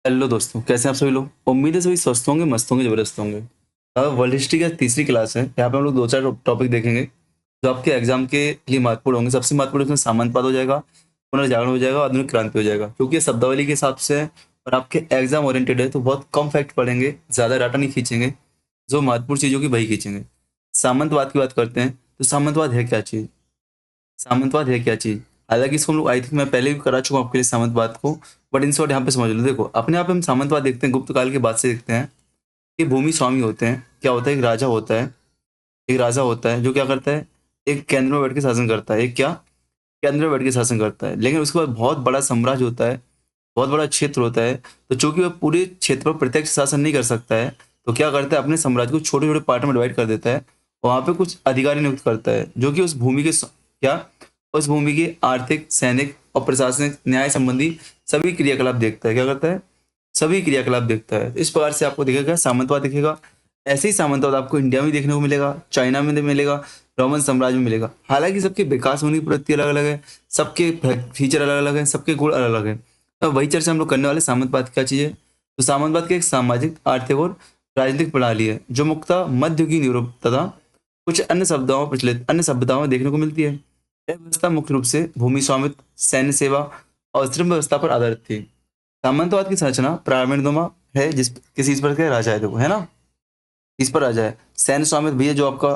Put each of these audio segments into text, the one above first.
Hello दोस्तों, कैसे हैं आप सभी लोग। उम्मीद है सभी स्वस्थ होंगे, मस्त होंगे, जबरदस्त होंगे। वर्ल्ड हिस्ट्री का तीसरी क्लास है। यहाँ पे हम लोग दो चार टॉपिक देखेंगे जो आपके एग्जाम के लिए महत्वपूर्ण होंगे। सबसे महत्वपूर्ण इसमें सामंतवाद हो जाएगा, पुनर्जागरण हो जाएगा, आधुनिक क्रांति हो जाएगा। क्योंकि ये शब्दावली के हिसाब से है और आपके एग्जाम ओरिएंटेड है तो बहुत कम फैक्ट पढ़ेंगे, ज्यादा डाटा नहीं खींचेंगे, जो महत्वपूर्ण चीजों की वही खींचेंगे। सामंतवाद की बात करते हैं तो सामंतवाद है क्या चीज। सामंतवाद है क्या चीज। हालांकि इसको हम लोग आई थिंक मैं पहले भी करा चुका हूं आपके लिए सामंतवाद को, बट इन शॉर्ट यहाँ पे समझ लो। देखो, अपने आप हम सामंतवाद देखते हैं गुप्त काल के बाद से देखते हैं कि भूमि स्वामी होते हैं। क्या होता है, एक राजा होता है। एक राजा होता है जो क्या करता है, एक केंद्र में बैठ के शासन करता है। एक क्या, केंद्र में बैठ के शासन करता है। लेकिन उसके बाद बहुत बड़ा साम्राज्य होता है, बहुत बड़ा क्षेत्र होता है। तो चूंकि वह पूरे क्षेत्र पर प्रत्यक्ष शासन नहीं कर सकता है, तो क्या करता है, अपने साम्राज्य को छोटे छोटे पार्ट में डिवाइड कर देता है। वहां पे कुछ अधिकारी नियुक्त करता है जो कि उस भूमि के क्या, उस भूमि की आर्थिक, सैनिक और प्रशासनिक, न्याय संबंधी सभी क्रियाकलाप देखता है। क्या करता है, सभी क्रियाकलाप देखता है। इस प्रकार से आपको दिखेगा सामंतवाद दिखेगा। ऐसे ही सामंतवाद आपको इंडिया में देखने को मिलेगा, चाइना में मिलेगा, रोमन साम्राज्य में मिलेगा। हालांकि सबके विकास होने की प्रवृत्ति अलग अलग है, सबके फीचर अलग अलग है, सबके गुण अलग अलग है। तो वही चर्चा हम लोग करने वाले। सामंतवाद क्या चीज है। तो सामंतवाद की एक सामाजिक, आर्थिक और राजनीतिक प्रणाली है जो मुख्यतः मध्ययुगीन यूरोप तथा कुछ अन्य सभ्यताओं प्रचलित अन्य सभ्यताओं में देखने को मिलती है। यह व्यवस्था मुख्य रूप से भूमि स्वामित्व, सैन्य सेवा और श्रम व्यवस्था पर आधारित थी। सामंतवाद की संरचना प्रारंभिकनुमा है, जिस किसी इस पर के राजा है, देखो है ना, इस पर राजा है। सैन्य स्वामित्व भैया जो आपका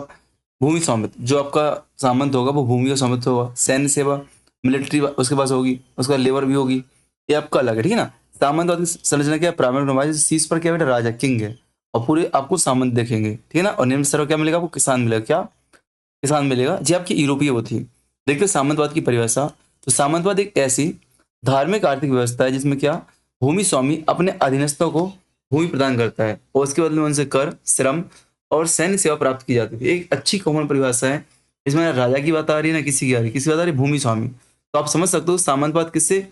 भूमि स्वामित्व, जो आपका सामंत होगा वो भूमि का स्वामित्व होगा। सैन्य सेवा, मिलिट्री उसके पास होगी, उसका लेबर भी होगी। ये आपका अलग है, ठीक है ना। सामंतवाद की संरचना क्या है, प्रारंभिक नुमा, शीर्ष पर क्या बेटा, राजा, किंग है। और पूरे आपको सामंत देखेंगे, ठीक है ना। और निम्न स्तर पर क्या मिलेगा आपको, किसान मिलेगा। क्या, किसान मिलेगा जी। आपकी यूरोपीय वो थी। देखते हैं सामंतवाद की परिभाषा। तो सामंतवाद एक ऐसी धार्मिक आर्थिक व्यवस्था है जिसमें क्या, भूमि स्वामी अपने अधीनस्थों को भूमि प्रदान करता है और उसके बदले में उनसे कर, श्रम और सैन्य सेवा प्राप्त की जाती थी। एक अच्छी कॉमन परिभाषा है। इसमें ना राजा की बात आ रही है ना किसी की आ रही है, किसी बात आ रही है, भूमि स्वामी। तो आप समझ सकते हो सामंतवाद किससे,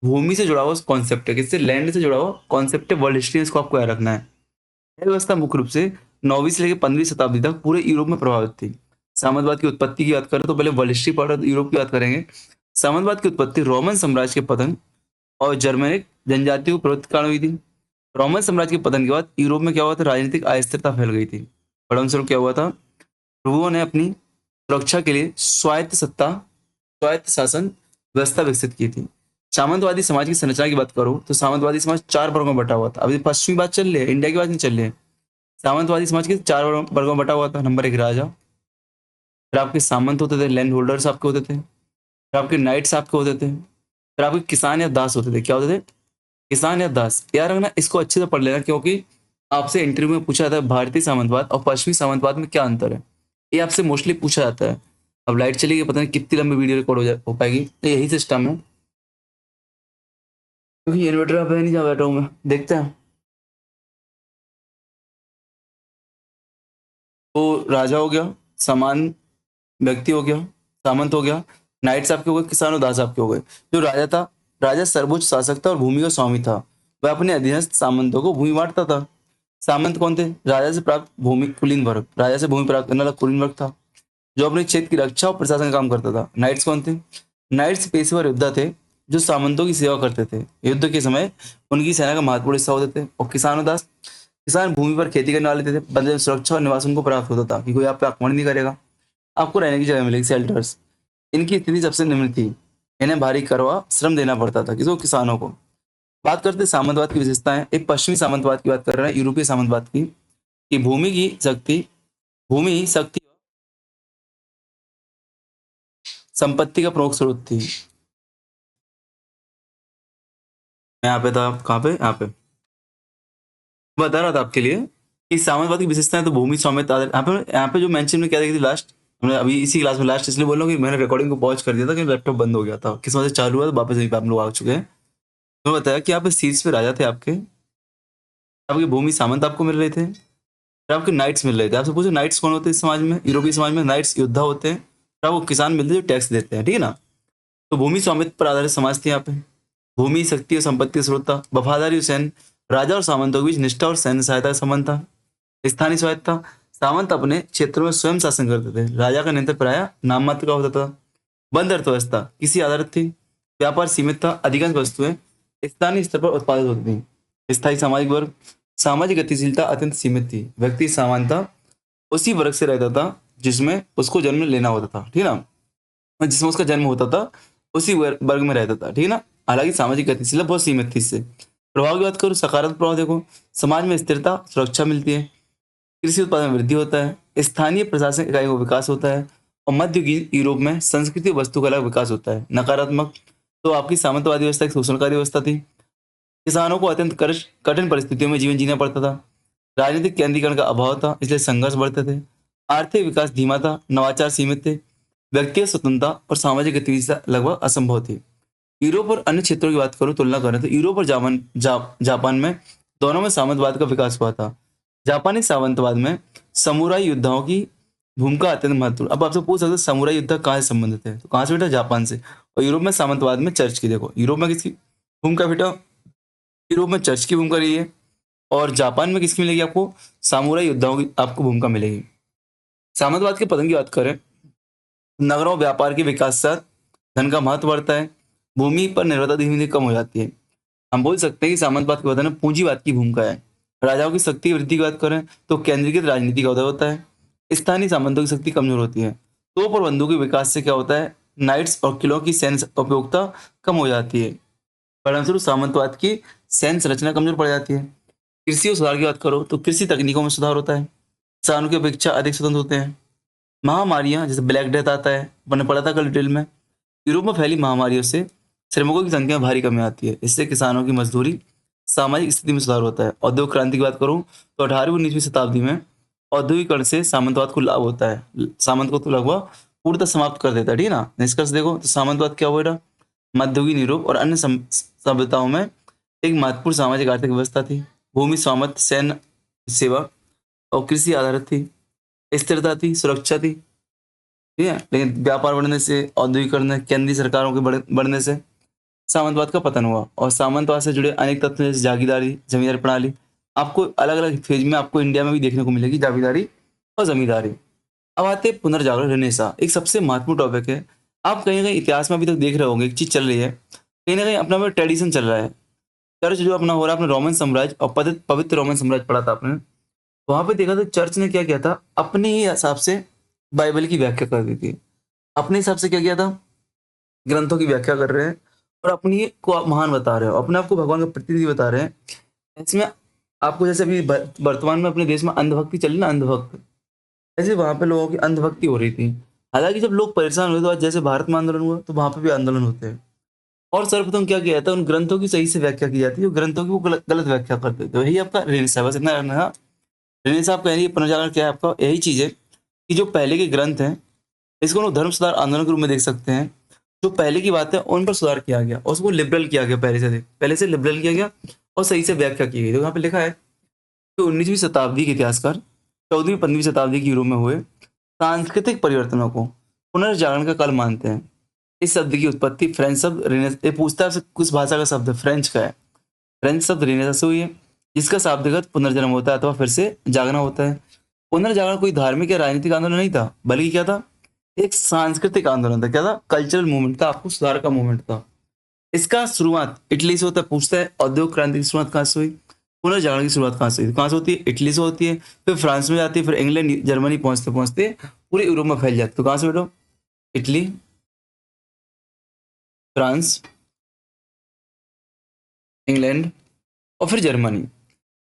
भूमि से जुड़ा हुआ कॉन्सेप्ट है, किससे, लैंड से जुड़ा हुआ कॉन्सेप्ट है। वर्ल्ड हिस्ट्री में इसको आपको याद रखना है। यह व्यवस्था मुख्य रूप से 9वीं से लेकर 15वीं शताब्दी तक पूरे यूरोप में प्रभावित थी। सामंतवाद की उत्पत्ति की बात करें तो पहले वर्ल्ड हिस्ट्री पढ़ यूरोप की बात करेंगे। सामंतवाद की उत्पत्ति रोमन साम्राज्य के पतन और जर्मेनिक जनजातियों को प्रवृत्ति कारण हुई थी। रोमन साम्राज्य के पतन के बाद यूरोप में क्या हुआ था, राजनीतिक अस्थिरता फैल गई थी। परिणामस्वरूप क्या हुआ था, प्रभुओं ने अपनी सुरक्षा के लिए स्वायत्त सत्ता, स्वायत्त शासन व्यवस्था विकसित की थी। सामंतवादी समाज की संरचना की बात करूं तो सामंतवादी समाज चार वर्गों में बटा हुआ था। अभी पश्चिमी बात चल रही है, इंडिया की बात नहीं चल रही है। सामंतवादी समाज के चार वर्गों में बटा हुआ था। नंबर एक, राजा। फिर आपके सामंत होते थे, लैंड होल्डर्स आपके होते थे। फिर आपके नाइट्स आपके होते थे। फिर आपके किसान या दास होते थे। क्या होते थे, किसान या दास। यार रखना, इसको अच्छे से पढ़ लेना क्योंकि आपसे इंटरव्यू में पूछा जाता है भारतीय सामंतवाद और पश्चिमी सामंतवाद में क्या अंतर है। ये आपसे मोस्टली पूछा जाता है। अब लाइट चली गई, पता नहीं कितनी लंबी वीडियो रिकॉर्ड हो पाएगी, तो यही सिस्टम है। क्योंकि इन्वर्टर अब है नहीं, जहाँ बैठा हूँ मैं, देखते हैं। तो राजा हो गया, समान व्यक्ति हो गया, सामंत हो गया, नाइट्स आपके हो गए, किसान और दास आपके हो गए। जो राजा था, राजा सर्वोच्च शासक था और भूमि का स्वामी था। वह अपने अधीनस्थ सामंतों को भूमि बांटता था। सामंत कौन थे, राजा से प्राप्त भूमि कुलीन वर्ग, राजा से भूमि प्राप्त करने वाला कुलीन वर्ग था जो अपने क्षेत्र की रक्षा और प्रशासन का काम करता था। नाइट्स कौन थे, नाइट्स पेशेवर योद्धा थे जो सामंतों की सेवा करते थे। युद्ध के समय उनकी सेना का महत्वपूर्ण हिस्सा होते थे। और किसान और दास, किसान भूमि पर खेती करने वाले थे, बदले में सुरक्षा और निवास उनको प्राप्त होता था कि कोई आप पे आक्रमण नहीं करेगा, आपको रहने की जगह मिलेगी, शेल्टर्स। इनकी स्थिति सबसे निम्न थी। इन्हें भारी करवा श्रम देना पड़ता था, किसको, किसानों को। बात करते हैं सामंतवाद की विशेषताएं। एक पश्चिमी सामंतवाद की बात कर रहे हैं, यूरोपीय सामंतवाद की, कि भूमि की शक्ति, भूमि ही शक्ति संपत्ति का प्रमुख स्रोत थी। मैं यहाँ पे था, कहाँ पे, यहाँ पे बता रहा था आपके लिए कि सामंतवाद की विशेषताएं। तो भूमि स्वामित्व यहाँ पे जो मेंशन में क्या देखी थी लास्ट, हमने अभी इसी क्लास में लास्ट इसलिए बोल रहा हूँ कि मैंने रिकॉर्डिंग को पॉज कर दिया था कि लैपटॉप बंद हो गया था, किस वजह से चालू हुआ, तो वापस यहीं पे आप लोग आ चुके हैं। तो मैं बताया कि आप इस सीट्स पे राजा थे आपके, आपकी भूमि सामंत आपको मिल रहे थे, फिर आपके नाइट्स मिल रहे थे। आपसे पूछो नाइट्स कौन होते हैं इस समाज में, यूरोपीय समाज में नाइट्स योद्धा होते हैं। फिर आपको किसान मिलते हैं जो टैक्स देते हैं, ठीक है ना। तो भूमि स्वामित्व पर आधारित समाज थी यहाँ पे। भूमि शक्ति और संपत्ति का स्रोत था। वफादारी और सैन्य, राजा और सामंतों के बीच निष्ठा और सैन्य सहायता का संबंध था। स्थानीय स्वायत्ता, सामंत अपने क्षेत्रों में स्वयं शासन करते थे, राजा का नियंत्रण प्रायः नाम मात्र का होता था। बंद अर्थव्यवस्था किसी आधारित थी। व्यापार सीमित था, अधिकांश वस्तुएं स्थानीय स्तर पर उत्पादित होती थी। स्थायी सामाजिक वर्ग, सामाजिक गतिशीलता अत्यंत सीमित थी। व्यक्ति सामान्यतः उसी वर्ग से रहता था जिसमें उसको जन्म लेना होता था, ठीक है ना? और जिसमें उसका जन्म होता था, उसी वर्ग में रहता था, ठीक है ना? हालाँकि सामाजिक गतिशीलता बहुत सीमित थी इससे। प्रभाव की बात करूँ, सकारात्मक प्रभाव देखो, समाज में स्थिरता, सुरक्षा मिलती है, कृषि उत्पादन में वृद्धि होता है, स्थानीय प्रशासनिक इकाइयों का विकास होता है और मध्ययुगीन यूरोप में संस्कृति और वस्तुकला का विकास होता है। नकारात्मक, तो आपकी सामंतवादी व्यवस्था एक शोषणकारी व्यवस्था थी। किसानों को अत्यंत कठिन परिस्थितियों में जीवन जीना पड़ता था। राजनीतिक केंद्रीकरण का अभाव था, इसलिए संघर्ष बढ़ते थे। आर्थिक विकास धीमा था, नवाचार सीमित थे। व्यक्तिगत स्वतंत्रता और सामाजिक गतिविधिता लगभग असंभव थी। यूरोप और अन्य क्षेत्रों की बात करूं, तुलना करें तो यूरोप और जापान में दोनों में सामंतवाद का विकास हुआ था। जापानी सामंतवाद में समुराई योद्धाओं की भूमिका अत्यंत महत्वपूर्ण। अब आपसे पूछ सकते हैं समुराई योद्धा कहाँ से संबंधित है, तो कहाँ से बेटा, जापान से। और यूरोप में सामंतवाद में चर्च की, देखो यूरोप में किसकी भूमिका बेटा, यूरोप में चर्च की भूमिका रही है। और जापान में किसकी मिलेगी आपको, सामुराई योद्धाओं की आपको भूमिका मिलेगी। सामंतवाद के पतन की बात करें, नगरों व्यापार के विकास के साथ धन का महत्व बढ़ता है, भूमि पर निर्भरता धीमे धीमे कम हो जाती है। हम बोल सकते हैं कि सामंतवाद के पतन में पूंजीवाद की भूमिका है। राजाओं की शक्ति वृद्धि की बात करें तो केंद्रीकृत राजनीति का उदय होता है, स्थानीय सामंतों की शक्ति कमजोर होती है। तोप और बंदूक के विकास से क्या होता है, नाइट्स और किलों की सैन्य उपयोगिता कम हो जाती है। परिणामस्वरूप सामंतवाद की सैन्य संरचना कमजोर पड़ जाती है। कृषि और सुधार की बात करो तो कृषि तकनीकों में सुधार होता है, किसानों की अपेक्षा अधिक स्वतंत्र होते हैं। महामारियां जैसे ब्लैक डेथ आता है, मैंने पढ़ा था कल डिटेल में। यूरोप में फैली महामारियों से श्रमिकों की संख्या में भारी कमी आती है, इससे किसानों की मजदूरी, सामाजिक स्थिति में सुधार होता है। औद्योगिक क्रांति की बात करूं तो 18वीं 19वीं शताब्दी में औद्योगिकरण से सामंतवाद को लाभ होता है। सामंत को तो लगभग पूर्णतः समाप्त कर देता है, ठीक है ना? निष्कर्ष देखो तो सामंतवाद क्या हुआ बेटा, मध्ययुगीन यूरोप और अन्य सभ्यताओं में एक महत्वपूर्ण सामाजिक आर्थिक व्यवस्था थी। भूमि स्वामित्व, सैन्य सेवा और कृषि आधारित थी, स्थिरता थी, सुरक्षा थी, ठीक है। लेकिन व्यापार बढ़ने से, औद्योगिकरण, केंद्रीय सरकारों के बढ़ने से सामंतवाद का पतन हुआ। और सामंतवाद से जुड़े अनेक तत्व जैसे जागीरदारी, जमींदारी प्रणाली, आपको अलग अलग फेज में आपको इंडिया में भी देखने को मिलेगी, जागीरदारी और जमींदारी। अब आते हैं पुनर्जागरण, रेनेसां, एक सबसे महत्वपूर्ण टॉपिक है। आप कहीं ना कहीं इतिहास में अभी तक देख रहे होंगे, एक चीज चल रही है, कहीं ना कहीं अपना में ट्रेडिशन चल रहा है। चर्च जो अपना हो रहा है, अपने रोमन साम्राज्य और पवित्र रोमन साम्राज्य पढ़ा था आपने, वहां पे देखा तो चर्च ने क्या किया था, अपने ही हिसाब से बाइबल की व्याख्या कर दी थी। अपने हिसाब से क्या किया था, ग्रंथों की व्याख्या कर रहे हैं और अपनी को आप महान बता रहे हो, अपने आप को भगवान का प्रतिनिधि बता रहे हैं। इसमें आपको जैसे अभी वर्तमान में अपने देश में अंधभक्ति चली ना, अंधभक्त, ऐसे वहां पे लोगों की अंधभक्ति हो रही थी। हालांकि जब लोग परेशान हुए तो आज जैसे भारत में आंदोलन हुआ तो वहां पे भी आंदोलन होते हैं। और सर्वप्रथम क्या किया जाता है, उन ग्रंथों की सही से व्याख्या की जाती है, जो ग्रंथों की वो गलत व्याख्या करते थे। वही आपका रेनेसां, बस इतना रहना है। रेनेसां आप कह रही है पुनर्जागरण क्या है आपका, यही चीज है कि जो पहले के ग्रंथ हैं, इसको लोग धर्म सुधार आंदोलन के रूप में देख सकते हैं। जो पहले की बात है उन पर सुधार किया गया और उसको लिबरल किया गया, पहले से लिबरल किया गया और सही से व्याख्या की गई। तो यहाँ पे लिखा है कि 19वीं शताब्दी के इतिहासकार 14वीं 15वीं शताब्दी के यूरोप में हुए सांस्कृतिक परिवर्तनों को पुनर्जागरण का काल मानते हैं। इस शब्द की उत्पत्ति फ्रेंच शब्द ये पूछता है आपसे किस भाषा का शब्द है, फ्रेंच का है। फ्रेंच शब्द रेनेसां से हुई है, जिसका शाब्दिक अर्थ पुनर्जन्म होता है अथवा फिर से जागना होता है। पुनर्जागरण कोई धार्मिक या राजनीतिक आंदोलन नहीं था, बल्कि क्या था, एक सांस्कृतिक आंदोलन था। क्या था, कल्चरल मूवमेंट था, आपको सुधार का मूवमेंट था। इसका शुरुआत इटली से होता है। पूछता है औद्योगिक क्रांति की शुरुआत कहाँ से हुई, पुनर्जागरण की शुरुआत कहाँ से हुई, कहाँ से होती है, इटली से होती है, फिर फ्रांस में जाती है, फिर इंग्लैंड जर्मनी पहुंचते पहुंचते पूरे यूरोप में फैल जाती है। तो कहाँ से बेटो, इटली, फ्रांस, इंग्लैंड और फिर जर्मनी।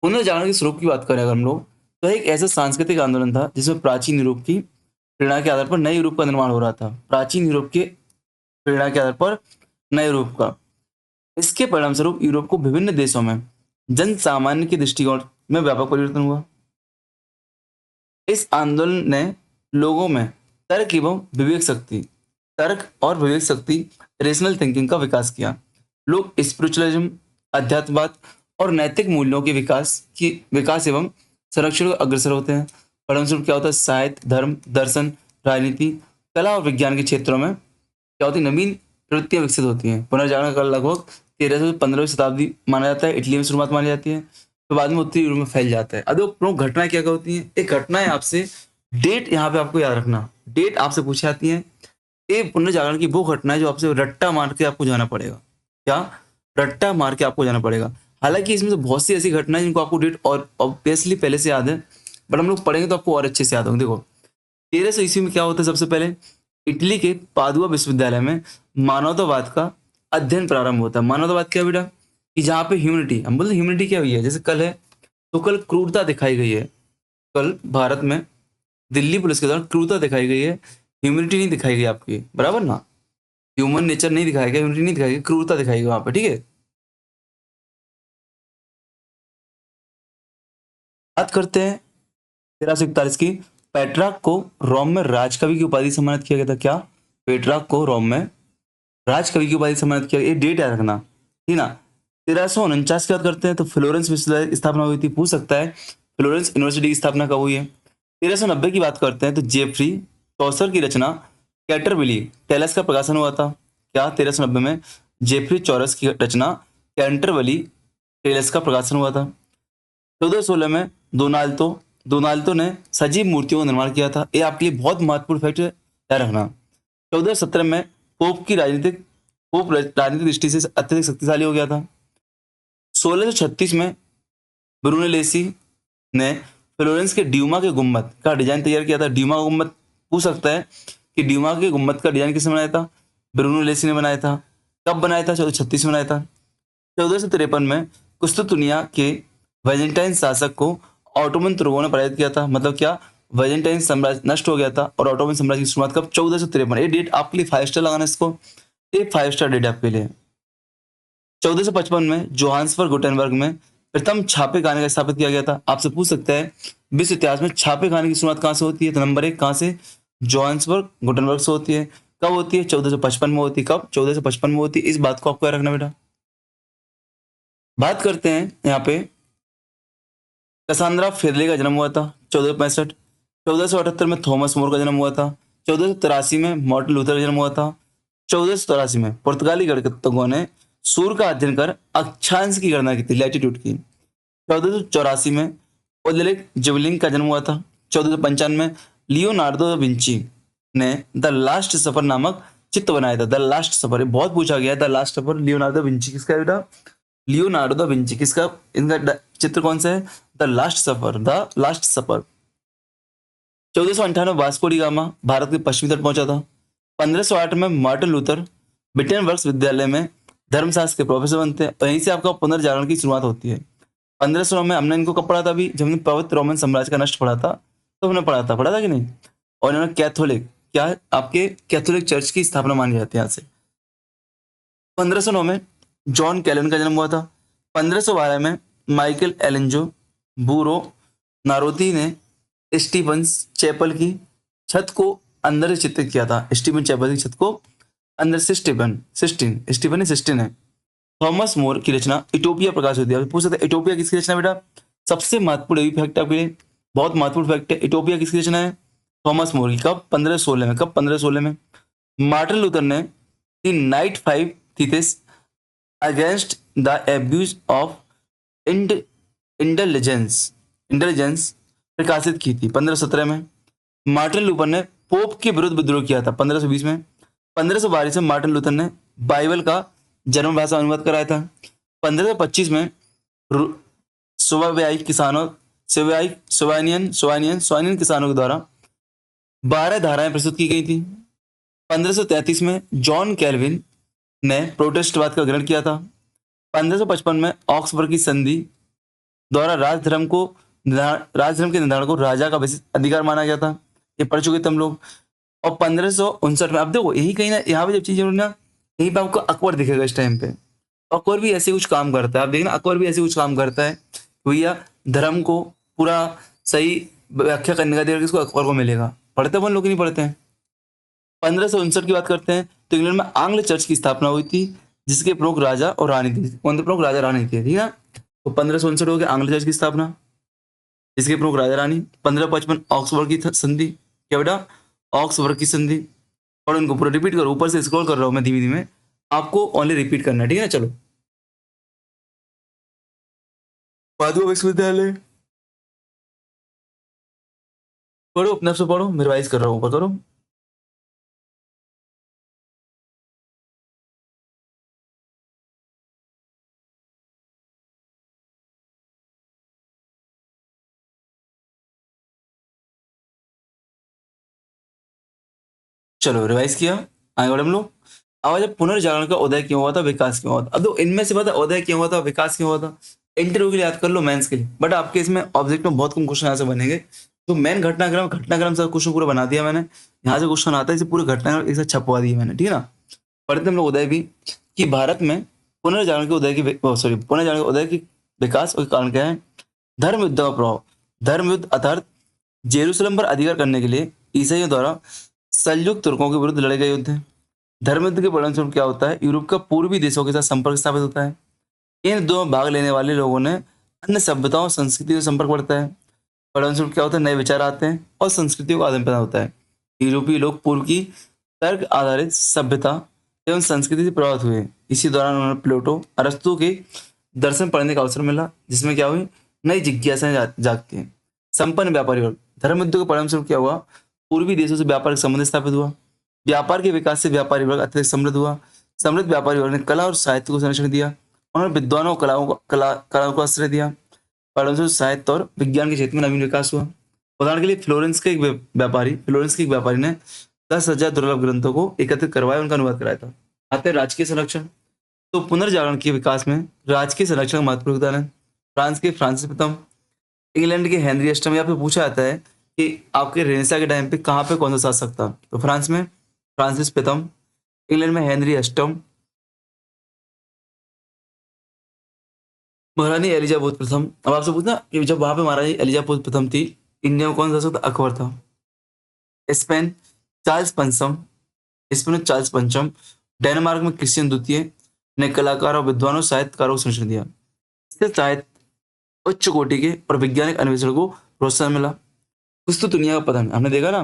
पुनर्जागरण के स्वरूप की बात करें अगर हम लोग, तो एक ऐसा सांस्कृतिक आंदोलन था जिसमें प्राचीन यूरोप की प्रेरणा के आधार पर नए यूरोप का निर्माण हो रहा था। प्राचीन यूरोप के प्रेरणा के आधार पर नए यूरोप का, इसके परिणाम स्वरूप यूरोप को विभिन्न देशों में जन सामान्य के दृष्टिकोण में व्यापक परिवर्तन हुआ। इस आंदोलन ने लोगों में तर्क और विवेक शक्ति, रेशनल थिंकिंग का विकास किया। लोग स्पिरिचुअलिज्म, अध्यात्मवाद और नैतिक मूल्यों के विकास एवं संरक्षण को अग्रसर होते हैं। परिणामस्वरूप क्या होता है, साहित्य, धर्म, दर्शन, राजनीति, कला और विज्ञान के क्षेत्रों में क्या होती है, नवीन प्रवृत्तियां विकसित होती हैं। पुनर्जागरण का लगभग 13 से 15वीं शताब्दी माना जाता है, इटली में शुरुआत मानी जाती है, तो बाद में उत्तरी यूरोप में फैल जाता है। अब प्रमुख घटनाएं क्या क्या होती हैं, एक घटना है आपसे डेट, यहाँ पे आपको याद रखना, डेट आपसे पूछी जाती है। ये पुनर्जागरण की वो घटना है जो आपसे रट्टा मार के आपको जाना पड़ेगा। क्या, रट्टा मार के आपको जाना पड़ेगा। हालांकि इसमें से बहुत सी ऐसी घटनाएं जिनको आपको डेट और ऑब्वियसली पहले से याद है, बट हम लोग पढ़ेंगे तो आपको और अच्छे से याद होंगे। देखो 1300 ईस्वी में क्या होता है, सबसे पहले इटली के पादुआ विश्वविद्यालय में मानवतावाद का अध्ययन प्रारंभ होता है। मानवतावाद क्या बेटा, कि जहाँ पे ह्यूमनिटी, हम बोलते ह्यूमनिटी क्या हुई है, जैसे कल है तो कल क्रूरता दिखाई गई है, कल भारत में दिल्ली पुलिस के द्वारा क्रूरता दिखाई गई है, ह्यूमनिटी नहीं दिखाई गई आपकी, बराबर ना, ह्यूमन नेचर नहीं दिखाया गया, ह्यूमनिटी नहीं दिखाई गई, क्रूरता दिखाई गई वहां पे, ठीक है। बात करते हैं 1341 की। पेट्राक को रोम में राजकवि की उपाधि से सम्मानित किया गया था। क्या, पेट्राक को रोम में राजकवि की उपाधि से सम्मानित किया गया, ये डेट याद रखना, ठीक ना। 1349 की बात करते हैं तो फ्लोरेंस विश्वविद्यालय की स्थापना हुई थी, पूछ सकता है फ्लोरेंस यूनिवर्सिटी की स्थापना कब हुई है। 1390 की बात करते हैं तो जेफरी चौसर की रचना कैटरविली टेलस का प्रकाशन हुआ था। क्या, 1390 में जेफरी चौरस की रचना कैंटरवली टेलस का प्रकाशन हुआ था। 1416 में दोनाल्तो दोनाल्तो ने सजीव मूर्तियों का निर्माण किया था। ये आपके लिए बहुत महत्वपूर्ण फैक्ट है, याद रखना। 1417 में पोप राजनीतिक दृष्टि से अत्यधिक शक्तिशाली हो गया था। 1636 में ब्रूनेलेसी ने फ्लोरेंस के ड्यूमा के गुम्बद का डिजाइन तैयार किया था। ड्यूमा का गुम्बद, पूछ सकता है कि ड्यूमा के गुम्बद का डिजाइन किसने बनाया था, ब्रूनेलेसी ने बनाया था। कब बनाया था, 1436 में बनाया था। 1453 में कुस्तुतुनिया के वाइजेंटाइन शासक को ऑटोमन तुर्कों ने पराजित किया था। मतलब क्या, वाइजेंटाइन साम्राज्य नष्ट हो गया था और ऑटोमन साम्राज्य की शुरुआत कब, 1453। ये डेट आपके लिए 5 स्टार लगाना इसको, ये 5 स्टार डेट आपके लिए। 1455 में जोहान्सबर्ग गुटेनबर्ग में प्रथम छापे खाने का स्थापित किया गया था। आपसे पूछ सकता है विश्व इतिहास में छापे खाने की शुरुआत कहां से होती है, तो नंबर 1 कहां से, जोहान्सबर्ग गुटेनबर्ग से होती है। कब होती है, 1455 में होती है। कब, 1455 में होती है। इस बात को आपको याद रखना बेटा। बात करते हैं यहाँ पे कसांद्रा फेरले का जन्म हुआ था 1465। 1478 में थॉमस मोर का जन्म हुआ था। 1483 में मार्टिन लूथर का जन्म हुआ था। 1483 में पुर्तगाली गणितज्ञों ने सूर्य का अध्ययन कर अक्षांश की गणना की थी, लैटिट्यूड की। 1484 में ओलेरिक जिवलिंग का जन्म हुआ था। 1495 में लियोनार्डो दा विंची ने द लास्ट सफर नामक चित्र बनाया था। द लास्ट सफर, ये बहुत पूछा गया है, the last suffer Leonardo da Vinci किसका है बेटा, लियोनार्डो दा विंची किसका, इनका चित्र कौन सा है, the last suffer, the last suffer. 1498 Vasco D gamma Bharat के पश्चिमी तट पहुंचा था। 1508 में मार्टिन लूथर ब्रिटेन वर्क्स विद्यालय में धर्मशास्त्र के प्रोफेसर बनते हैं, वहीं से आपका पुनर्जागरण की शुरुआत होती है। 1500 में हमने इनको कब पढ़ा था, अभी जब हमने पवित्र रोमन साम्राज्य का नष्ट पढ़ा था, तो हमने पढ़ा था कि नहीं। और इन्होंने कैथोलिक, क्या है, आपके कैथोलिक चर्च की स्थापना मानी जाती है यहाँ से। 1509 में जॉन कैलन का जन्म हुआ था। 1512 में माइकल एलेंजो बूरो नारोती ने स्टीफन्स चैपल की छत को अंदर से चित्रित किया था। स्टीफन चैपल की छत को अंदर से स्टीफन सिस्टिन है। थॉमस मोर की रचना इटोपिया प्रकाशित हुई थी। पूछ सकते हैं इटोपिया किसकी रचना बेटा, सबसे महत्वपूर्ण ये फैक्ट आपके लिए, बहुत महत्वपूर्ण फैक्ट है। इटोपिया किसकी रचना है, थॉमस मोर की। कब, 1516 में। कब, 1516 में। मार्टिन लूथर ने the night five thesis against the abuse of intelligence intelligence प्रकाशित की थी 1517 में। मार्टिन लूथर ने पोप के विरुद्ध विद्रोह किया था 1520 में। 1522 में मार्टिन लूथर ने बाइबल का जर्मन भाषा अनुवाद कराया था। 1525 में सोवाबियाई किसानों सोवानियन किसानों के द्वारा 12 धाराएं प्रस्तुत की गई थी। 1533 में जॉन कैल्विन ने प्रोटेस्टवाद का ग्रहण किया था। 1555 में ऑक्सफोर्ड की संधि द्वारा राजधर्म के निर्धारण को राजा का विशेष अधिकार माना गया था। ये पढ़ चुके थे हम लोग। और 1559 में, अब देखो यही कहीं ना, यहाँ पे जब चीजें ना, यहीं पे आपको अकबर दिखेगा इस टाइम पे। अकबर भी ऐसे कुछ काम करता है, आप देखना अकबर भी ऐसे कुछ काम करता है। भैया धर्म को पूरा सही व्याख्या करने का अधिकार किसको, अकबर को मिलेगा। पढ़ते अपन लोग नहीं पढ़ते हैं। 1559 की बात करते हैं तो इंग्लैंड में आंग्ल चर्च की स्थापना हुई थी, जिसके प्रमुख राजा और रानी थे। कौन थे प्रमुख राजा रानी थे, ठीक है। तो 1559 हो गया आंग्ल चर्च की स्थापना, जिसके प्रमुख राजा रानी। 1555 ऑक्सफोर्ड की संधि, क्या बेटा, ऑक्सफोर्ड की संधि। और उनको पूरा रिपीट करो, ऊपर से स्क्रॉल कर रहा हूं मैं धीमे धीमे, आपको ओनली रिपीट करना है, ठीक है ना। चलो, पादुआ विश्वविद्यालय पढ़ो, अपने आप से पढ़ो, मैं रिवाइज कर रहा हूँ, ऊपर करो। चलो रिवाइज किया, आगे बढ़े हम लोग। अब जब पुनर्जागरण का उदय क्यों हुआ था, विकास क्यों हुआ था। अब तो इनमें से पता उदय क्यों हुआ था, विकास क्यों हुआ था, इंटरव्यू के लिए याद कर लो, मेंस के लिए। बट आपके इसमें ऑब्जेक्ट में बहुत कम क्वेश्चन यहाँ से बनेंगे। तो मेन घटनाक्रम से क्वेश्चन पूरा बना दिया मैंने। यहाँ से क्वेश्चन आता है, इसे पूरे घटनाक्रम एक साथ छपवा दिया मैंने, ठीक है ना। पढ़ते हम लोग उदय भी, कि भारत में पुनर्जागरण के उदय की सॉरी पुनर्जागरण के उदय की विकास और कारण क्या है। धर्म युद्ध का प्रभाव। धर्म युद्ध अर्थात जेरूसलम पर अधिकार करने के लिए ईसाइयों द्वारा सलजुक तुर्कों के विरुद्ध लड़े गए युद्ध हैं। धर्म युद्ध के परिणामस्वरूप क्या होता है, यूरोप का पूर्वी देशों के साथ संपर्क स्थापित होता है। इन युद्धों में भाग लेने वाले लोगों ने अन्य सभ्यताओं और संस्कृति से संपर्क बढ़ता है। परिणामस्वरूप क्या होता है, नए विचार आते हैं और संस्कृतियों का आदान प्रदान होता है। यूरोपीय लोग पूर्व की तर्क आधारित सभ्यता एवं संस्कृति से प्रभावित हुए। इसी दौरान उन्होंने प्लेटो, अरस्तु के दर्शन पढ़ने का अवसर मिला, जिसमें क्या हुई, नई जिज्ञासाएं जागती हैं। संपन्न व्यापारी वर्ग। धर्म युद्ध के परिणामस्वरूप क्या हुआ, पूर्वी देशों से व्यापारिक संबंध स्थापित हुआ। व्यापार के विकास से व्यापारी वर्ग अत्यधिक समृद्ध हुआ। समृद्ध व्यापारी वर्ग ने कला और साहित्य को संरक्षण दिया। उन्होंने विद्वानों और कलाओं को आश्रय दिया। परिणामस्वरूप साहित्य और विज्ञान के क्षेत्र में नवीन विकास हुआ। उदाहरण के लिए फ्लोरेंस के एक व्यापारी ने 10,000 दुर्लभ ग्रंथों को एकत्रित करवाया, उनका अनुवाद कराया था। आते हैं राजकीय संरक्षण। तो पुनर्जागरण के विकास में राजकीय संरक्षण का महत्वपूर्ण योगदान है। फ्रांस के फ्रांसिस प्रथम, इंग्लैंड के हेनरी अष्टम। यहाँ पे पूछा जाता है कि आपके रेनेसा के टाइम पे कहाँ पे कौन सा शासक था, तो फ्रांस में फ्रांसिस प्रथम, इंग्लैंड में हेनरी अष्टम, महारानी एलिजाबेथ प्रथम। अब आपसे पूछना कि जब वहां पे महारानी एलिजाबेथ प्रथम थी, इंडिया में कौन सा शासक था, अकबर था। स्पेन चार्ल्स पंचम, स्पेन में चार्ल्स पंचम। डेनमार्क में क्रिश्चियन द्वितीय ने कलाकारों, विद्वानों, साहित्यकारों को संरक्षण दिया। इससे साहित्य उच्च कोटि के और वैज्ञानिक अन्वेषण को प्रोत्साहन मिला। क्रिस्तुनिया का पतन, हमने देखा ना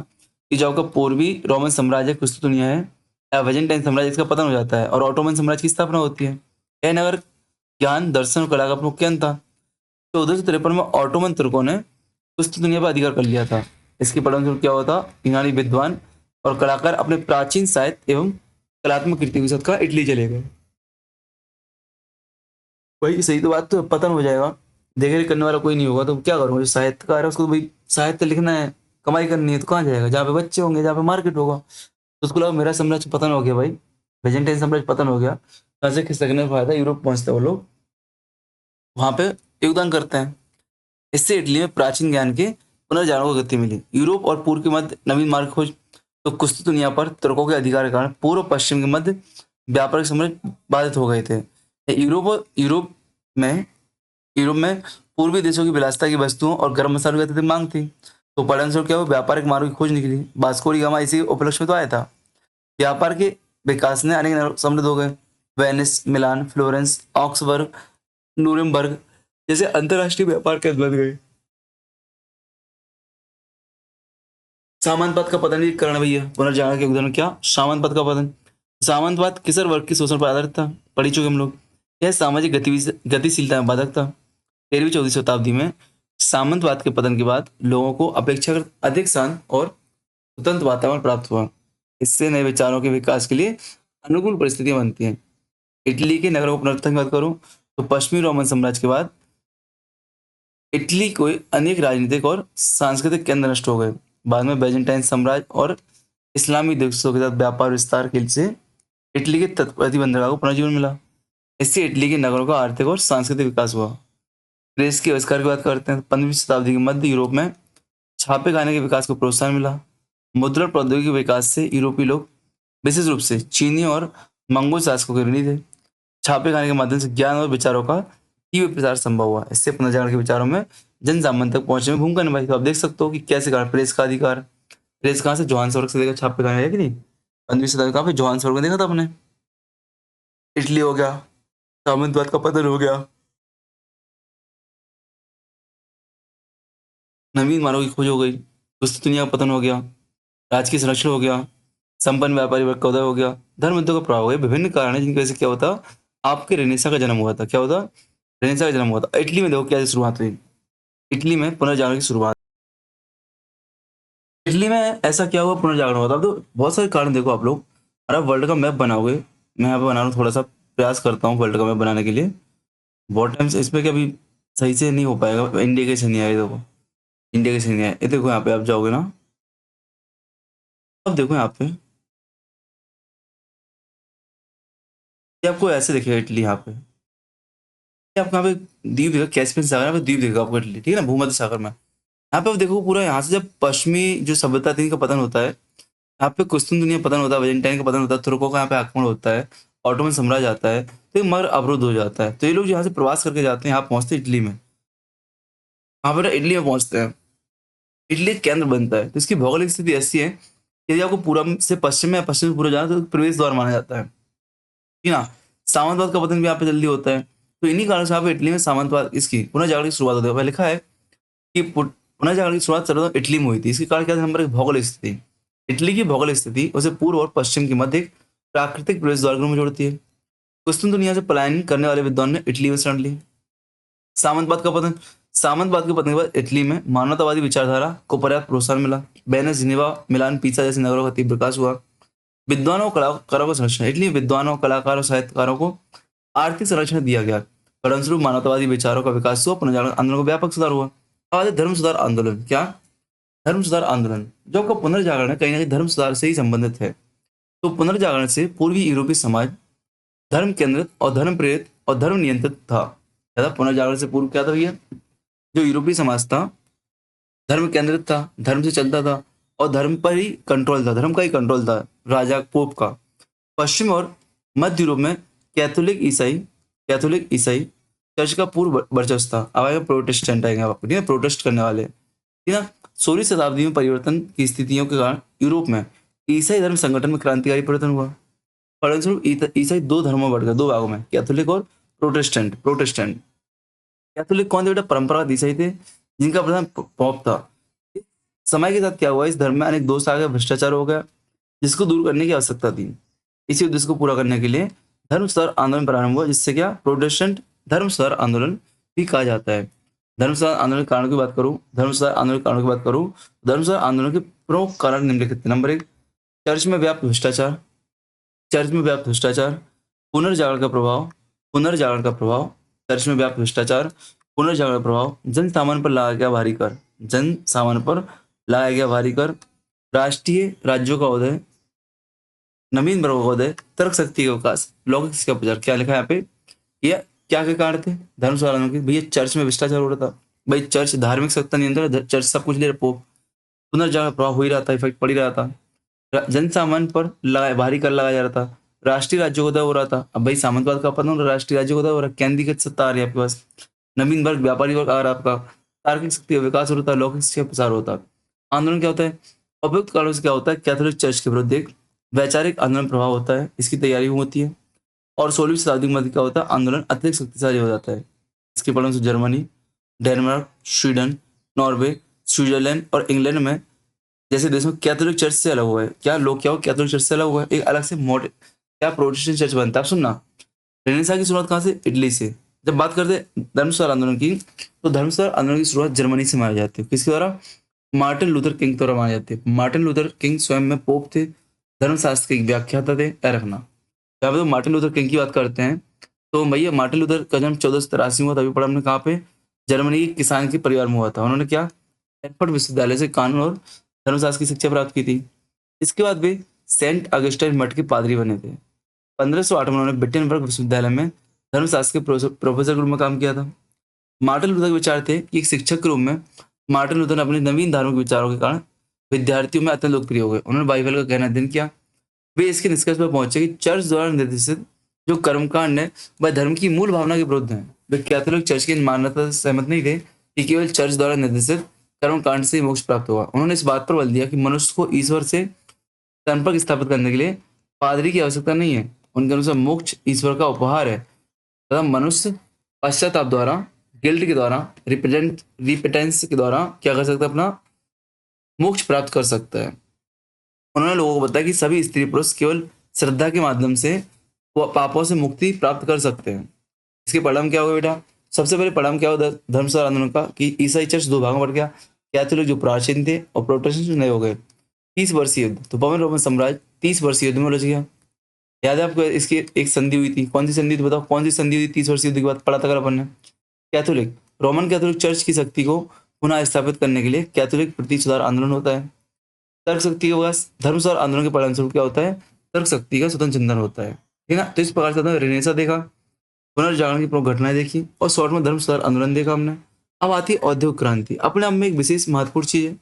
कि जो आपका पूर्वी रोमन साम्राज्य क्रिस्तुनिया है या वेजेंटाइन साम्राज्य, इसका पतन हो जाता है और ऑटोमन साम्राज्य की स्थापना होती है। यह नगर ज्ञान, दर्शन और कला का प्रमुख केंद्र था। 1453 में ऑटोमन तुर्कों ने क्रिस्तुनिया पर अधिकार कर लिया था। इसके परिणामस्वरूप क्या हुआ था, यूनानी विद्वान और कलाकार अपने प्राचीन साहित्य एवं कलात्मक कृतियों के साथ इटली चले गए। भाई सही तो बात, तो पतन हो जाएगा, देख रेख करने वाला कोई नहीं होगा, तो क्या करूंगा, जो साहित्यकार है उसको तो भाई साहित्य लिखना है, कमाई करनी है, तो कहाँ जाएगा, जहाँ पे बच्चे होंगे, जहाँ पे मार्केट होगा। तो उसको लगा मेरा साम्राज्य पतन हो गया भाई, बेजेंटाइन साम्राज्य पतन हो गया, पैसे खिसकने में फायदा, यूरोप पहुंचते वो लोग, वहां पे योगदान करते हैं। इससे इटली में प्राचीन ज्ञान के पुनर्जागरण को गति मिली। यूरोप और पूर्व के मध्य नवीन मार्ग खोज। तो कुस्तुनिया पर तुर्कों के अधिकार के कारण पूर्व पश्चिम के मध्य व्यापारिक संबंध बाधित हो गए थे। में यूरोप में पूर्वी देशों की विलासिता की वस्तुओं और गर्म मसालों की अत्यधिक मांग थी। तो परिणामस्वरूप क्या हुआ, व्यापारिक मार्ग की खोज निकली। वास्को डी गामा इसी उपलक्ष्य में तो आया था। व्यापार के विकास ने अनेक नगर समृद्ध हो गए। वेनिस, मिलान, फ्लोरेंस, ऑक्सबर्ग, नूरेमबर्ग जैसे अंतरराष्ट्रीय व्यापार केंद्र बन गए। सामंतवाद का पतन भी कारण भैया पुनर्जागरण के उदाहरण क्या, सामंतवाद का पतन। सामंतवाद किसर वर्ग के शोषण पर आधारित था, पढ़ी चुके हम लोग। यह सामाजिक गतिशीलता में बाधक था। 13वीं 14वीं शताब्दी में सामंतवाद के पतन के बाद लोगों को अपेक्षाकृत अधिक शांत और स्वतंत्र वातावरण प्राप्त हुआ। इससे नए विचारों के विकास के लिए अनुकूल परिस्थितियां बनती हैं। इटली के नगरों को पुनरुत्थान की बात करूं तो पश्चिमी रोमन साम्राज्य के बाद इटली को अनेक राजनीतिक और सांस्कृतिक केंद्र नष्ट हो गए। बाद में बेजेंटाइन साम्राज्य और इस्लामी देशों के साथ व्यापार विस्तार के लिए इटली के प्रतिबंधकों को पुनर्जीवन मिला। इससे इटली के नगरों का आर्थिक और सांस्कृतिक विकास हुआ। प्रेस के आविष्कार की बात करते हैं। 15वीं शताब्दी के मध्य यूरोप में छापे खाने के विकास को प्रोत्साहन मिला। मुद्रण प्रौद्योगिकी के विकास से यूरोपीय लोग विशेष रूप से चीनी और मंगोल शासकों के ऋणी थे। छापे खाने के माध्यम से ज्ञान और विचारों का तीव्र प्रसार संभव हुआ। इससे पुनर्जागरण के विचारों में जन सामान्य तक पहुंचने में भूमिका निभाई। तो आप देख सकते हो कि कैसे कहा प्रेस का अधिकार, प्रेस कहाँ से, जोहान्सबर्ग से देखा छापे खाने, है कि नहीं। 15वीं शताब्दी कहाँ पे, जोहान्सबर्ग में देखा था अपने। इटली हो गया, सामंतवाद का पतन हो गया, नवीन मानव की खोज हो गई, दुनिया का पतन हो गया, राजकीय संरक्षण हो गया, संपन्न व्यापारी वर्ग का उदय हो गया, धर्म युद्धों का प्रभाव हो गया। विभिन्न कारण है जिनकी वजह से क्या होता, आपके रेनेसा का जन्म हुआ था। क्या होता, रेनेसा का जन्म हुआ था। इटली में देखो क्या शुरुआत हुई, इटली में पुनर्जागरण की शुरुआत। इटली में ऐसा क्या हुआ, पुनर्जागरण हुआ था। अब तो बहुत सारे कारण देखो आप लोग। अरे वर्ल्ड का मैप बनाओगे, मैं यहाँ पे बना रहा हूँ, थोड़ा सा प्रयास करता हूँ वर्ल्ड का मैप बनाने के लिए। बहुत टाइम से इस पर कभी सही से नहीं हो पाएगा। इंडिया के से नहीं आए, देखो इंडिया के से नहीं आए। ये देखो यहाँ पे आप जाओगे ना, अब देखो यहाँ पे ये आपको ऐसे दिखेगा इटली यहाँ पे, ये आपको यहाँ पे द्वीप दिखेगा, कैस्पियन सागर, यहाँ पे द्वीप दिखेगा आपको इटली, ठीक है ना, भूमध्य सागर में। यहाँ पे आप देखो पूरा, यहाँ से जब पश्चिमी जो सभ्यता थी इनका पतन होता है, यहाँ पे कुस्तुन दुनिया पतन होता है, बेजेंटाइन का पतन होता है, तुर्कों का यहाँ पे आक्रमण होता है, ऑटोमन साम्राज्य आता है, तो ये मगर अवरुद्ध हो जाता है। तो ये लोग यहाँ से प्रवास करके जाते हैं, यहाँ पहुंचते हैं इटली में, वहाँ पर इटली में पहुंचते हैं, इटली एक केंद्र बनता है। तो इसकी भौगोलिक स्थिति ऐसी है कि यदि आपको पूरब से पश्चिम में या पश्चिम से पूर्व जाना है, तो प्रवेश द्वार माना जाता है, ठीक है ना। सामंतवाद का पतन भी यहाँ पे जल्दी होता है। तो इन्हीं कारण से यहाँ पे इटली में सामंतवाद इसकी पुनः जागरण की शुरुआत होती है। वह लिखा है कि पुनः जागरण की शुरुआत सर्वप्रथम इटली में हुई थी। इसके कारण क्या था, नंबर एक भौगोलिक स्थिति, इटली की भौगोलिक स्थिति उसे पूर्व और पश्चिम के मध्य एक प्राकृतिक प्रवेश द्वार के रूप में जोड़ती है। कुस्तुन दुनिया से पलायन करने वाले विद्वान ने इटली में शरण ली। सामंतवाद का पतन, सामंतवाद के पतन के बाद इटली में मानवतावादी विचारधारा को पर्याप्त प्रोत्साहन मिला। वेनिस, जिनेवा, मिलान, पिसा जैसे नगरों का तीव्र विकास हुआ। विद्वानों और कलाकारों को संरक्षण, इटली में विद्वानों, कलाकारों, साहित्यकारों को आर्थिक संरक्षण दिया गया। परिणामस्वरूप मानवतावादी विचारों का विकास हुआ, पुनर्जागरण आंदोलन को व्यापक सुधार हुआ। आज धर्म सुधार आंदोलन, क्या धर्म सुधार आंदोलन, जो आपका पुनर्जागरण है कहीं ना कहीं धर्म सुधार से ही संबंधित है। तो पुनर्जागरण से पूर्वी यूरोपीय समाज धर्म केंद्रित और धर्म प्रेरित और धर्म नियंत्रित था। ज्यादा पुनर्जागरण से पूर्व क्या था भैया, जो यूरोपीय समाज था धर्म केंद्रित था, धर्म से चलता था और धर्म पर ही कंट्रोल था, धर्म का ही कंट्रोल था, राजा पोप का। पश्चिम और मध्य यूरोप में कैथोलिक ईसाई चर्च का पूर्व वर्चस्व था। अब आएगा प्रोटेस्टेंट, आएंगे आपको, ठीक है, प्रोटेस्ट करने वाले, ठीक है। 16वीं शताब्दी में परिवर्तन की स्थितियों के कारण यूरोप में ईसाई धर्म संगठन में क्रांतिकारी परिवर्तन हुआ। फलस्वरूप ईसाई दो धर्मों में बढ़ गए, दो भागों में, कैथोलिक और प्रोटेस्टेंट। कैथोलिक कौन थे बेटा, परंपरागत ईसाई थे जिनका प्रधान पोप था। समय के साथ क्या हुआ, इस धर्म में अनेक दोष आ गए, भ्रष्टाचार हो गया, जिसको दूर करने की आवश्यकता थी। इसी उद्देश्य को पूरा करने के लिए धर्म सुधार आंदोलन प्रारंभ हुआ, जिससे क्या प्रोटेस्टेंट धर्म सुधार आंदोलन भी कहा जाता है। धर्म सुधार आंदोलन के कारण की बात करूं, धर्म सुधार आंदोलन के प्रमुख कारण निम्नलिखित थे। नंबर एक, चर्च में व्याप्त भ्रष्टाचार, पुनर्जागरण का प्रभाव, चर्च में व्याप्त भ्रष्टाचार, पुनर्जागरण का प्रभाव, जन सामान्य पर लगाया गया भारी कर, राष्ट्रीय राज्यों का उदय, नवीन वर्गों का उदय, तर्क शक्ति का विकास, लौकिक शिक्षा का प्रचार। क्या लिखा है यहाँ पे, ये क्या के कारण थे धर्म सुधार आंदोलन के, भैया चर्च में भ्रष्टाचार हो रहा था, भाई चर्च धार्मिक सत्ता नियंत्रण, चर्च सब कुछ ले रहा, पोप, पुनर्जागरण का प्रभाव हो ही रहा था, इफेक्ट पड़ ही रहा था, जन सामान्य पर भारी कर लगाया जा रहा था, राष्ट्रीय राज्यों को उदय हो रहा था। अब भाई सामंतवाद का पतन, राष्ट्रीय राज्यों को उदय हो रहा है, केंद्रीकृत सत्ता आ रही है आपके पास, नवीन वर्ग, व्यापारी वर्ग आ रहा है आपका, तार्किक शक्ति का विकास होता है, लौकिक शिक्षा का प्रसार होता है। आंदोलन क्या होता है, उपयुक्त कारणों से क्या होता है, कैथोलिक चर्च के विरुद्ध एक वैचारिक आंदोलन प्रभाव होता है, इसकी तैयारी होती है। और 16वीं शताब्दी में क्या होता है, आंदोलन अत्यधिक शक्तिशाली हो जाता है। इसके परिणाम से Germany, Denmark, Sweden, Norway, Switzerland और इंग्लैंड में जैसे देशों में कैथोलिक चर्च से अलग हुआ है। क्या लोग क्या हो, कैथोलिक चर्च से अलग हुआ है, एक अलग से क्या प्रोटेस्टेंट चर्च बनता है। आप सुनना, रेनेसां की शुरुआत कहाँ से, इटली से। जब बात करते हैं धर्म सुधार आंदोलन की, तो धर्म सुधार आंदोलन की शुरुआत जर्मनी से मानी जाती है। किसके द्वारा, मार्टिन लूथर किंग द्वारा मानी जाती है। मार्टिन लूथर किंग स्वयं में पोप थे, धर्मशास्त्र के एक व्याख्याता थे, याद रखना। जब तो मार्टिन लूथर किंग की बात करते हैं, तो भैया मार्टिन लूथर का जन्म 1483 में हुआ था। अभी पढ़ा हमने कहाँ पे, जर्मनी के किसान के परिवार में हुआ था। उन्होंने क्या, एडफर्ड विश्वविद्यालय से कानून और धर्मशास्त्र की शिक्षा प्राप्त की थी। इसके बाद वे सेंट अगस्टाइन मठ के पादरी बने थे। 1508 में उन्होंने बिटेनबर्ग विश्वविद्यालय में धर्मशास्त्र के प्रोफेसर के रूप में काम किया था। मार्टिन लूथर के विचार थे कि एक शिक्षक के रूप में मार्टिन लूथर ने अपने नवीन धार्मिक विचारों के कारण विद्यार्थियों में अत्यंत लोकप्रिय हो गए। उन्होंने बाइबल का गहन अध्ययन किया। वे इसके निष्कर्ष पर पहुंचे कि चर्च द्वारा निर्देशित जो कर्मकांड है वह धर्म की मूल भावना के विरुद्ध है। वे कैथोलिक चर्च की मान्यता से सहमत नहीं थे कि केवल चर्च द्वारा निर्देशित कर्मकांड से ही मोक्ष प्राप्त होगा। उन्होंने इस बात पर बल दिया कि मनुष्य को ईश्वर से संपर्क स्थापित करने के लिए पादरी की आवश्यकता नहीं है। उनके अनुसार मोक्ष ईश्वर का उपहार है तथा मनुष्य पश्चाताप द्वारा, गिल्ट के द्वारा, रिपेटेंस के द्वारा क्या कर सकता है, अपना मोक्ष प्राप्त कर सकता है। उन्होंने लोगों को बताया कि सभी स्त्री पुरुष केवल श्रद्धा के माध्यम से पापों से मुक्ति प्राप्त कर सकते हैं। इसके परिणाम क्या हुआ बेटा, सबसे पहले परिणाम क्या हुआ धर्म सुधार आंदोलन का, कि ईसाई चर्च दो भागों में बढ़ गया, कैथोलिक जो प्राचीन थे और प्रोटेस्टेंट जो नए हो गए। 30 वर्षीय युद्ध, तो पवन रोमन साम्राज्य 30 वर्षीय युद्ध में उलझ गया। याद है आपको, इसकी एक संधि हुई थी, कौन सी संधि थी बताओ, कौन सी संधि हुई 30 वर्षीय युद्ध के बाद, पढ़ा था अपन ने। रोमन कैथोलिक चर्च की शक्ति को पुनः स्थापित करने के लिए कैथोलिक प्रति सुधार आंदोलन होता है। तर्क शक्ति के पास धर्म सुधार आंदोलन के परिणामस्वरूप क्या होता है, तर्क शक्ति का स्वतंत्र चिंतन होता है। ठीक है ना। तो इस प्रकार से हमने रेनेसा देखा, पुनर्जागरण की प्रमुख घटनाएं देखी और शॉर्ट में धर्म सुधार आंदोलन देखा हमने। अब आती है औद्योगिक क्रांति, अपने आप में एक विशेष महत्वपूर्ण चीज है।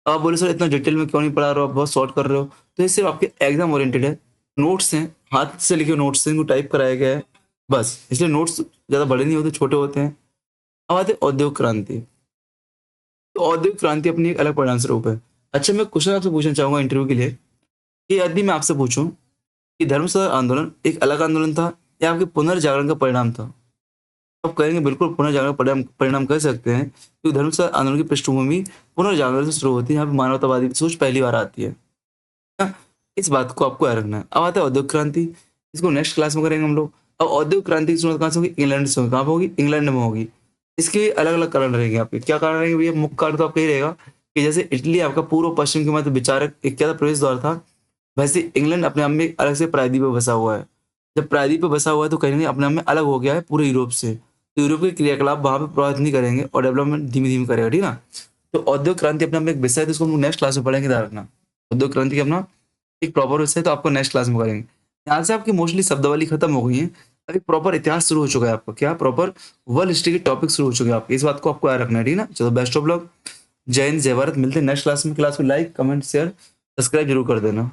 अब आप बोले सर इतना डिटेल में क्यों नहीं पढ़ा रहे हो, आप बहुत शॉर्ट कर रहे हो, तो ये सिर्फ आपके एग्जाम ओरिएंटेड है। नोट्स हैं, हाथ से लिखे नोट्स हैं, इनको टाइप कराया गया है बस, इसलिए नोट्स ज़्यादा बड़े नहीं होते, छोटे होते हैं। अब आते हैं औद्योगिक क्रांति। तो औद्योगिक क्रांति अपनी एक अलग परिणाम स्वरूप है। अच्छा, मैं क्वेश्चन आपसे पूछना चाहूंगा इंटरव्यू के लिए कि यदि मैं आपसे पूछूं कि धर्म सुधार आंदोलन एक अलग आंदोलन था या आपके पुनर्जागरण का परिणाम था, तो आप कहेंगे बिल्कुल पुनर्जागरण का परिणाम परिणाम कह सकते हैं, क्योंकि धर्म सुधार आंदोलन की पृष्ठभूमि पुनर्जागरण से शुरू होती है, यहाँ पे मानवतावादी सोच पहली बार आती है ना? इस बात को आपको याद रखना है। अब आता है औद्योगिक क्रांति, इसको नेक्स्ट क्लास में करेंगे हम लोग। अब औद्योगिक क्रांति की शुरुआत कहाँ से होगी? इंग्लैंड से होगी। कहाँ पे होगी? इंग्लैंड में होगी। इसके अलग अलग कारण रहेंगे आपके। क्या कारण रहेंगे भैया? मुख्य कारण तो आपका ही रहेगा कि जैसे इटली आपका पूर्व पश्चिम के मध्य विचारक एक क्या था, प्रवेश द्वार था, वैसे इंग्लैंड अपने आप में एक अलग से प्रायद्वीप पे बसा हुआ है। जब प्रायद्वीप पे बसा हुआ है तो कहीं ना कहीं अपने आप में अलग हो गया है पूरे यूरोप से, तो यूरोप के क्रियाकलाप वहां पे प्रभावित नहीं करेंगे और डेवलपमेंट धीमे धीमे करेगा, ठीक है ना। तो औद्योगिक क्रांति अपने आप में एक विषय है, तो इसको हम नेक्स्ट क्लास में पढ़ेंगे, ध्यान रखना। औद्योगिक क्रांति का अपना एक प्रॉपर विषय है, तो आपको नेक्स्ट क्लास में करेंगे। यहाँ से आपकी मोस्टली शब्दावली खत्म हो गई है, अभी प्रॉपर इतिहास शुरू हो चुका है आपका, क्या प्रॉपर वर्ल्ड हिस्ट्री के टॉपिक शुरू हो चुके हैं आपके। इस बात को आपको याद रखना है, ठीक है ना। चलो बेस्ट ऑफ लक, जय हिंद जय भारत, मिलते हैं नेक्स्ट क्लास में। क्लास को लाइक कमेंट शेयर सब्सक्राइब जरूर कर देना।